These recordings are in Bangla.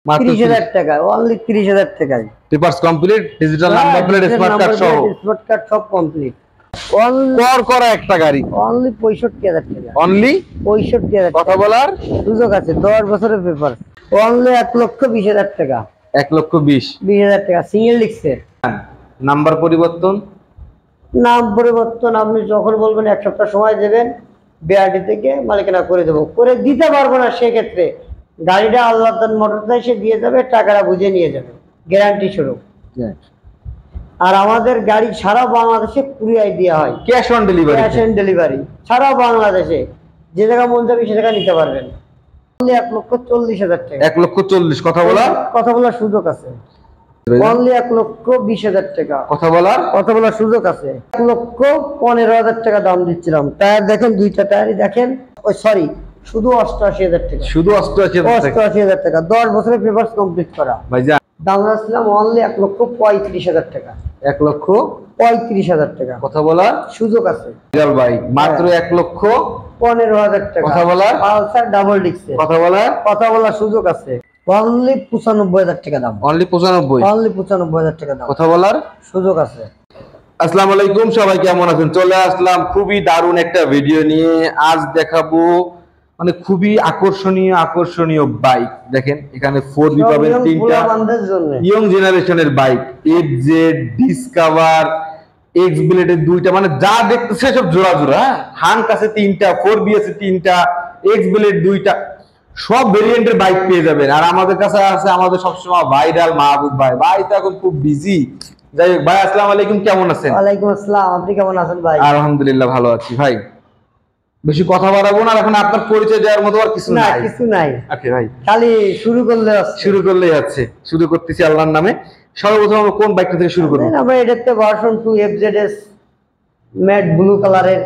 মাত্র 30,000 টাকা, অনলি 30,000 টাকায়। Papers complete, digital number plate, smart card সহ, স্মার্ট কার্ড সব কমপ্লিট। কর করা একটা গাড়ি অনলি 65,000 টাকা। অনলি 65,000 কথা বলার সুযোগ আছে, 10 বছরের পেপার। অনলি 1,20,000 টাকা। 1,20,000 টাকা সিঙ্গেল ডিস্কের। নাম্বার পরিবর্তন, নাম পরিবর্তন আপনি যখন বলবেন 1 সপ্তাহ সময় দেবেন, বিআরটি থেকে মালিকানা করে দেবো। করে দিতে পারবো না সেক্ষেত্রে গাড়িটা আল্লাহ মোটরসাইকেল এসে দিয়ে যাবে, টাকাটা বুঝে নিয়ে যাবে, গ্যারান্টি স্বরূপ। আর আমাদের গাড়ি সারা বাংলাদেশে কুরিয়ায় দেওয়া হয়, cash on delivery. Cash on delivery সারা বাংলাদেশে, যে জায়গা মন যাবে সে জায়গা নিতে পারবেন। 1,40,000 টাকা। 1,40,000 কথা বলার সুযোগ আছে। অনলি 1,20,000 টাকা। কথা বলার সুযোগ আছে। 1,15,000 টাকা দাম দিচ্ছিলাম। টায়ার দেখেন, দুইটা টায়ারই দেখেন, সরি শুধু 88,000 টাকা। শুধু 88,000 টাকা, 10 বছরের পেপার কমপ্লিট করা। ভাইজান দাম রাখছিলাম অনলি 1,35,000 টাকা। 1,35,000 টাকা। কথা বলার সুযোগ আছে ভাই, মাত্র 1,15,000 টাকা। কথা বলার পালসার ডাবল ডিস্কের। কথা বলার সুযোগ আছে। অনলি 95,000 টাকা দাম। অনলি 95,000 টাকা দাম। কথা বলার সুযোগ আছে। আসসালামু আলাইকুম, সবাই কেমন আছেন? চলে আসলাম খুবই দারুণ একটা ভিডিও নিয়ে। আজ দেখাবো মানে খুবই আকর্ষণীয় বাইক। দেখেন এখানে 4B পাবেন, 3টা ইয়ং জেনারেশনের বাইক, এফজেড, ডিসকভার, এক্স ব্লেডের 2টা, মানে যা দেখতেছে সব জোড়া। হান্ক আছে 3টা, 4B আছে 3টা, এক্স ব্লেড 2টা, সব ভেরিয়েন্টের বাইক পেয়ে যাবেন। আর আমাদের কাছে আছে আমাদের সবসময় ভাইরাল মাহবুব ভাই। ভাই তো এখন খুব বিজি। যাই হোক ভাই, আসসালামু আলাইকুম, কেমন আছেন? ওয়ালাইকুম আসসালাম, আপনি কেমন আছেন ভাই? আলহামদুলিল্লাহ ভালো আছি ভাই। বেশি কথা বাড়াবো না, এখন আপনার পরিচয় দেওয়ার মতো আর কিছু নাই। ওকে ভাই, খালি শুরু করলেই আছে। শুরু করতেছি আল্লাহর নামে। সর্বপ্রথম আমরা কোন বাইকটা থেকে শুরু করব? আমরা এটাতে ভার্সন 2 এফজেডএস ম্যাট ব্লু কালারের।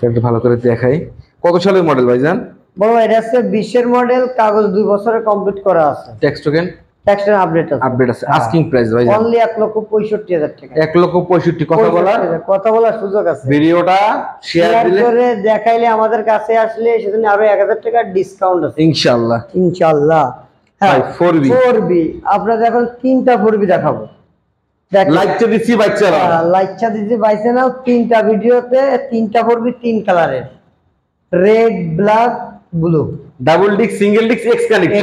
একটু ভালো করে দেখাই। কত সালের মডেল ভাইজান? বড় ভাই, এটা হচ্ছে 20 এর মডেল, কাগজ 2 বছরের কমপ্লিট করা আছে। ট্যাক্স টোকেন আপডেট আছে। আস্কিং প্রাইস ভাইজান অনলি 1,65,000 টাকা। 1,65,000 কথা বলার সুযোগ আছে। ভিডিওটা শেয়ার করে দেখাইলে, আমাদের কাছে আসলে সেজন্য আরো 1,000 টাকা ডিসকাউন্ট আছে ইনশাআল্লাহ। হ্যাঁ, 4B আপনারা এখন 3টা 4B দেখাবো। লাইকটা দিচ্ছি বাইচা নাও। 3টা ভিডিওতে 3টা 4B 3 কালারের, red, black, blue, double disc, single disc, x connect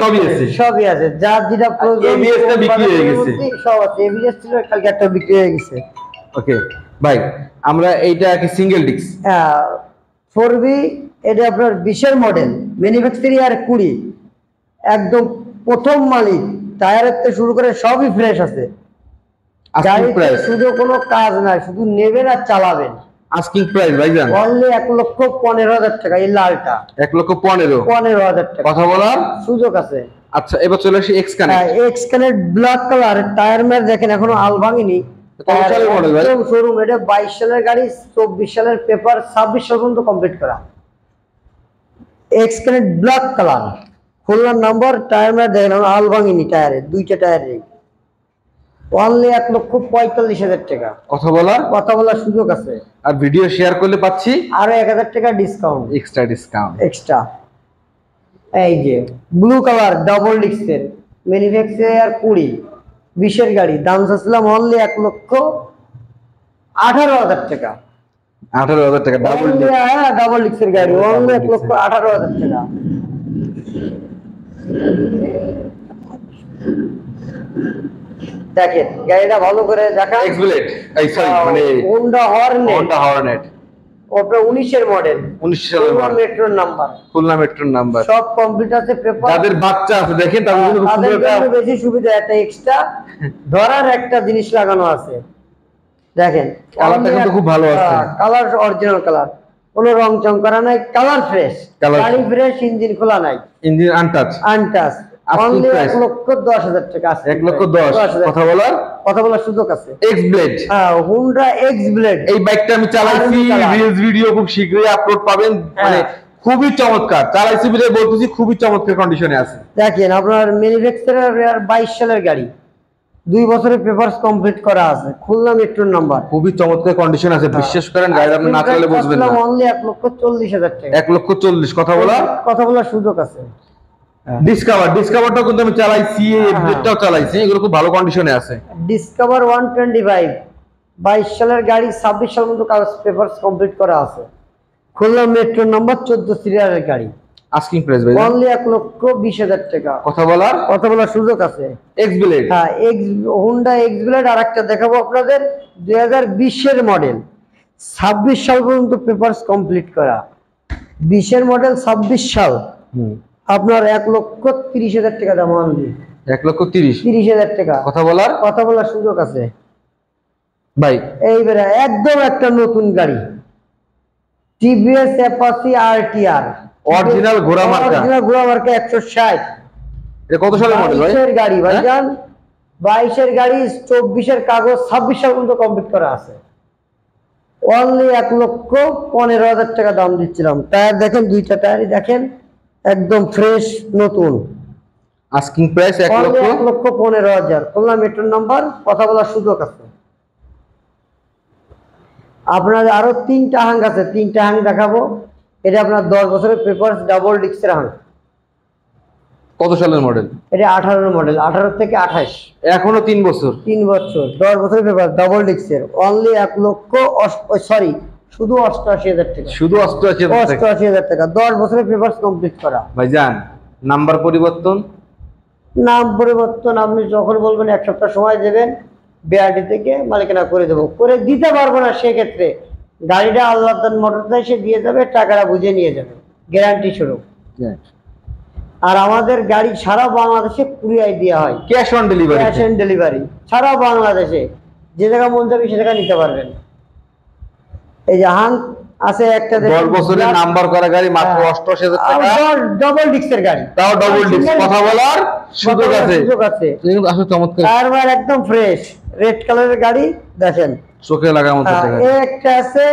সবই আছে। যার যেটা প্রয়োজন। এবিএস টা বিক্রি হয়ে গেছে, সব আছে। এবিএস ছিল, কালকে একটা বিক্রি হয়ে গেছে। ওকে ভাই, আমরা এইটা কি সিঙ্গেল ডিস্ক? হ্যাঁ, 4B এটা আপনার 20 এর মডেল, ম্যানুফ্যাকচারিং 20, একদম প্রথম মালিক। টায়ারের থেকে শুরু করে সবই ফ্রেশ আছে। গাড়িতে শুধু কোনো কাজ নাই, শুধু নেবেন আর চালাবেন। আস্কিং প্রাইস ভাইজান অনলি 1,15,000 টাকা। এই লালটা 1,15,000 টাকা। কথা বলার সুযোগ আছে। আচ্ছা, এবার চলে আসি X connect. X connect black colour, tyre matte দেখেন এখনো আল ভাঙেনি। শোরুম, এটা 22 সালের গাড়ি, 24 সালের পেপার, 26 সাল পর্যন্ত কমপ্লিট করা। এক্স কানেক্ট ব্ল্যাক কালার, খুলনার নাম্বার, টায়ার ম্যাট দেখেন এখনো আল ভাঙেনি টায়ারে, 2টা টায়ারে। অনলি 1,45,000 টাকা। কথা বলার সুযোগ আছে। আর ভিডিও শেয়ার করলে পাচ্ছি আরো 1,000 টাকা ডিসকাউন্ট, এক্সট্রা। এই যে ব্লু কালার ডাবল ডিস্কের, ম্যানুফ্যাকচারার 20 এর গাড়ি, দাম চাচ্ছিলাম অনলি 1,18,000 টাকা। 18,000 টাকা ডাবল ডিস্কের গাড়ি, অনলি 1,18,000 টাকা। দেখেন গাড়িটা ভালো করে দেখা। এক্সব্লেড, এই সরি মানে হোন্ডা হর্নেট, ওটা 19 এর মডেল, 19 সালের মেট্রোর নাম্বার, খুলনা মেট্রোর নাম্বার, সব কমপ্লিট আছে। পেপার, যাদের বাচ্চা আছে দেখেন তাদের জন্য বেশি সুবিধা, একটা এক্সট্রা ধরার একটা জিনিস লাগানো আছে। দেখেন কালারটা কিন্তু খুব ভালো আছে। কালার অরিজিনাল কালার, কোনো রং চং করা নাই, কালার ফ্রেশ, গাড়ি ফ্রেশ, ইঞ্জিন খোলা নাই, ইঞ্জিন আনটাচ। অনলি 1,10,000 টাকা আছে। 1,10,000 কথা বলার সুযোগ আছে। X blade, Honda x blade, এই বাইকটা আমি চালাইছি, রিলস ভিডিও খুব শীঘ্রই আপলোড পাবেন। মানে খুবই চমৎকার চালাইছি বলে বলতেছি, খুবই চমৎকার কন্ডিশনে আছে। দেখেন আপনার ম্যানুফ্যাকচারার 22 সালের গাড়ি, 2 বছরের পেপারস কমপ্লিট করা আছে, খুলনা মেট্রোর নাম্বার। খুবই চমৎকার কন্ডিশন আছে, বিশ্বাস করেন গাড়ি আপনি না চাইলে বুঝবেন না। অনলি 1,40,000 টাকা। 1,40,000 কথা বলার সুযোগ আছে। ডিসকভারটাও কিন্তু আমি চালাইছি, এফজেডটাও চালাইছি, এগুলো খুব ভালো কন্ডিশনে আছে। ডিসকভার 125 22 সালের গাড়ি, 26 সাল পর্যন্ত কাগজ পেপারস কমপ্লিট করা আছে, খুলনা মেট্রো নাম্বার 14 সিরিয়ালের গাড়ি। আস্কিং প্রাইস ভাই অনলি 1,20,000 টাকা। কথা বলার সুযোগ আছে। এক্স ব্লেড, হ্যাঁ, হোন্ডা এক্স ব্লেড। আরেকটা দেখাবো আপনাদের, 2020 এর মডেল, 26 সাল পর্যন্ত পেপারস কমপ্লিট করা। 20 এর মডেল, 26 সাল, আপনার 1,30,000 টাকা দাম। অনলি 1,30,000 টাকা। কথা বলার সুযোগ আছে ভাই। এইবারে একদম একটা নতুন গাড়ি, টিভিএস অ্যাপাচি আরটিআর, অরিজিনাল ঘোড়া মার্কা 160। এটা কত সালের মডেল ভাই? 22 এর গাড়ি ভাইজান, 22 এর গাড়ি, 24 এর কাগজ, 26 সাল পর্যন্ত কমপ্লিট করা আছে। অনলি 1,15,000 টাকা দাম দিচ্ছিলাম। টায়ার দেখেন, দুইটা টায়ারই দেখেন একদম ফ্রেশ নতুন। আস্কিং প্রাইস 1,15,000, খুলনা মেট্রোর নাম্বার। কথা বলার সুযোগ আছে। আপনার আরো 3টা হাং আছে, 3টা হাং দেখাবো। এটা আপনার 10 বছরের পেপারস, ডাবল ডিস্কের হাং। কত সালের মডেল? এটা 18 মডেল, 18 থেকে 28, এখনো 3 বছর। 3 বছর, 10 বছরের পেপার, ডাবল ডিস্কের। অনলি 88,000 টাকা। শুধু 88,000 টাকা, 10 বছরের পেপারস কমপ্লিট করা। ভাইজান নাম্বার পরিবর্তন? নাম পরিবর্তন আপনি যখন বলবেন, 1 সপ্তাহ সময় দেবেন, বিআরটি থেকে মালিকানা করে দেবো। করে দিতে পারবো না সেক্ষেত্রে গাড়িটা আল্লাহ মোটরসে এসে দিয়ে যাবে, টাকাটা বুঝে নিয়ে যাবে, গ্যারান্টি স্বরূপ। আর আমাদের গাড়ি সারা বাংলাদেশে কুরিয়ার দেওয়া হয়, ক্যাশ অন ডেলিভারি সারা বাংলাদেশে। যে জায়গা মন যাবে সে জায়গা নিতে পারবেন। এই যে হাং আছে একটা, 10 বছরের নাম্বার করা গাড়ি, মাত্র 88,000 টাকা, ডাবল ডিস্কের গাড়ি, তাও ডাবল ডিস্ক। কথা বলার সুযোগ আছে। আসলে চমৎকার, টায়ার একদম ফ্রেশ, রেড কালারের গাড়ি দেখেন, চোখে লাগার মতো টাকা। একটা আছে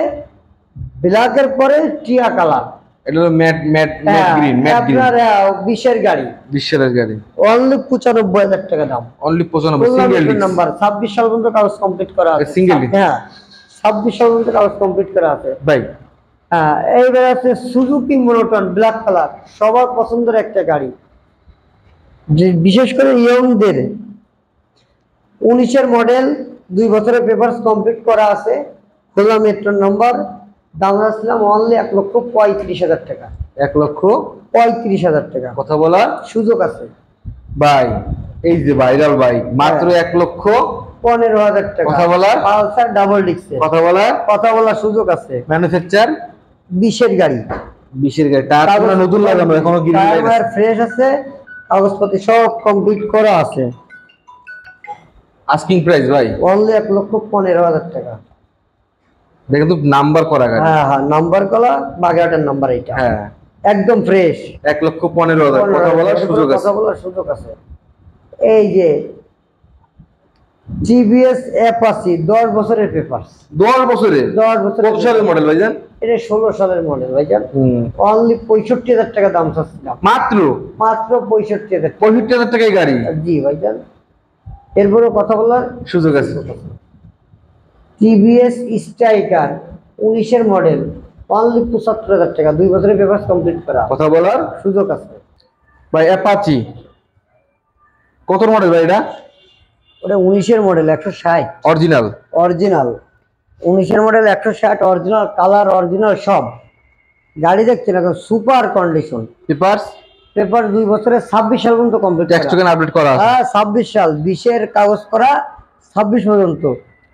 ব্ল্যাকের পরে টিয়া কালার, এটা হলো ম্যাট গ্রিন। আপনার 20 এর গাড়ি, 20 সালের গাড়ি, অনলি 95,000 টাকা দাম। অনলি 95, সিঙ্গেল ডিস্ক নাম্বার, 26 সাল পর্যন্ত কাগজ কমপ্লিট করা আছে, সিঙ্গেল ডিস্ক। হ্যাঁ, 26 সাল পর্যন্ত কাগজ কমপ্লিট করা আছে ভাই। হ্যাঁ, এইবার আছে সুজুকি মোনোটন, ব্ল্যাক কালার, সবার পছন্দের একটা গাড়ি, যে বিশেষ করে ইয়ংদের। 19 এর মডেল, 2 বছরের পেপারস কমপ্লিট করা আছে, খুলনা মেট্রোর নাম্বার। দাম আসলাম অনলি 1,35,000 টাকা। 1,35,000 টাকা। কথা বলার সুযোগ আছে ভাই। এই যে ভাইরাল বাইক, মাত্র 1,15,000 টাকা। কথা বলার পালসার ডাবল ডিস্কের। কথা বলার সুযোগ আছে। ম্যানুফ্যাকচার 20 এর গাড়ি, 20 এর গাড়ি, টায়ার নতুন লাগানো, এখনো টায়ার ফ্রেশ আছে, কাগজপত্র সব কমপ্লিট করা আছে। আস্কিং প্রাইস ভাই অনলি 1,15,000 টাকা। দেখেন তো, নাম্বার করা গাড়ি। হ্যাঁ, নাম্বার করা, বাগেরহাটের নাম্বার এটা। হ্যাঁ, একদম ফ্রেশ। 1,15,000 কথা বলার সুযোগ আছে। এই যে টিভিএস অ্যাপাচি, 10 বছরের পেপারস। 10 বছরে? 10 বছরের। কত সালের মডেল ভাইজান? এটা 16 সালের মডেল ভাইজান। অনলি 65,000 টাকা দাম চাচ্ছিলাম। মাত্র 65,000। 65,000 টাকায় গাড়ি? জি ভাইজান। এরপরে কথা বলার সুযোগ আছে। টিভিএস স্ট্রাইকার, 19 এর মডেল, অনলি 75,000 টাকা, 2 বছরের পেপারস কমপ্লিট করা। কথা বলার সুযোগ আছে ভাই। অ্যাপাচি কত মডেল ভাই এটা? ওটা 19 এর মডেল, 160 অরিজিনাল। 19 এর মডেল, 160 অরিজিনাল, কালার অরিজিনাল সব। গাড়ি দেখছেন এখন সুপার কন্ডিশন। পেপার 2 বছরের, 26 সাল পর্যন্ত কমপ্লিট, ট্যাক্স টোকেন আপডেট করা আছে। হ্যাঁ, 26 সাল, 20 এর কাগজ করা, 26 পর্যন্ত।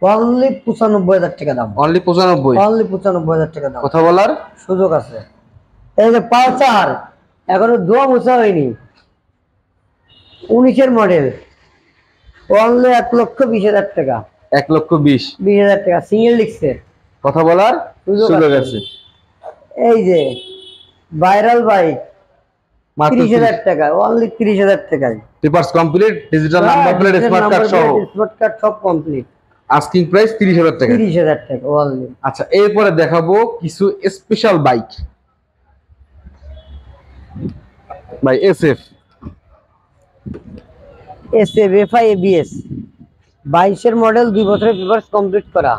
অনলি 95,000 টাকা দাম। অনলি 95,000 টাকা দাম। কথা বলার সুযোগ আছে। এই যে পালসার, এখনো ধোয়া মোছা হয়নি, 19 এর মডেল, অনলি 1,20,000 টাকা। 1,20,000 টাকা, সিঙ্গেল ডিস্কের। কথা বলার সুযোগ আছে। এই যে ভাইরাল বাইক, 30,000 টাকা, অনলি 30,000 টাকায়। Papers complete, digital number plate, smart card সহ। স্মার্ট কার্ড সব কমপ্লিট। আস্কিং প্রাইস 30,000 টাকা। 30,000 টাকা অনলি। আচ্ছা, এরপরে দেখাবো কিছু স্পেশাল বাইক ভাই। এসএফ এফআই এবিএস 22-এর মডেল, 2 বছরের পেপারস কমপ্লিট করা,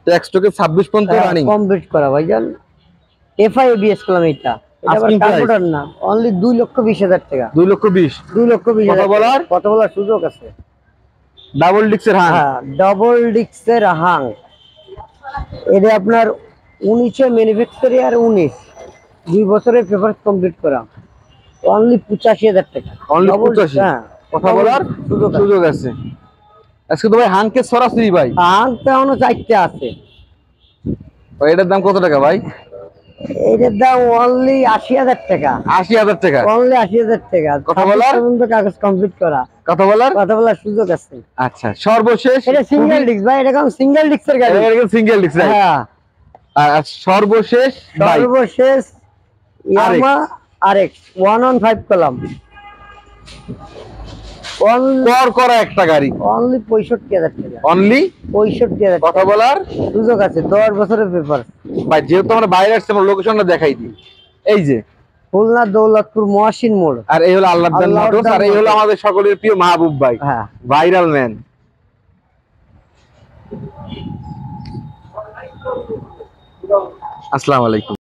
ট্যাক্স টোকে 26 পর্যন্ত রানিং কমপ্লিট করা ভাইজান। এফআই এবিএস কলাম এটা, এটা আবার Asking price? কার্বোরেটর না, অনলি 2,20,000 টাকা। 2,20,000 2,20,000 কথা বলার সুযোগ আছে। ডাবল ডিক্সের হাং, হ্যাঁ, ডবল ডিক্সের হাং। এটা আপনার 19-এ ম্যানুফ্যাকচারার, 19, 2 বছরের পেপার কমপ্লিট করা, অনলি 85,000 টাকা। অনলি 85। হ্যাঁ, কথা বলার সুযোগ আছে। আজকে তো ভাই হাংকে সরাসরি ভাই, হাং তো এখনো 4টে আছে। এটার দাম কত টাকা ভাই? এটার দাম অনলি 80,000 টাকা। 80,000 টাকা। অনলি 80,000 টাকা। কথা বলার কাগজ কমপ্লিট করা, কথা বলার সুযোগ আছে। আচ্ছা, সর্বশেষ এটা সিঙ্গেল ডিস্ক ভাই, এটা কোন সিঙ্গেল ডিস্কের গাড়ি। সিঙ্গেল ডিক্স, হ্যাঁ, আর সর্বশেষ ইয়ামা আরএক্স 115 কলাম, কর করা একটা গাড়ি, অনলি 65,000 টাকা। অনলি 65,000 কথা বলার সুযোগ আছে, 10 বছরের পেপার। ভাই যেহেতু আমরা বাইরে আসছি, আমরা লোকেশনটা দেখাই দিই। এই যে খুলনা দৌলতপুর মহাসিন মোড়, আর এই হলো আল্লাহদান মোটরস, আর এই হলো আমাদের সকলের প্রিয় মাহবুব ভাই, হ্যাঁ, ভাইরাল ম্যান। আসসালামু আলাইকুম।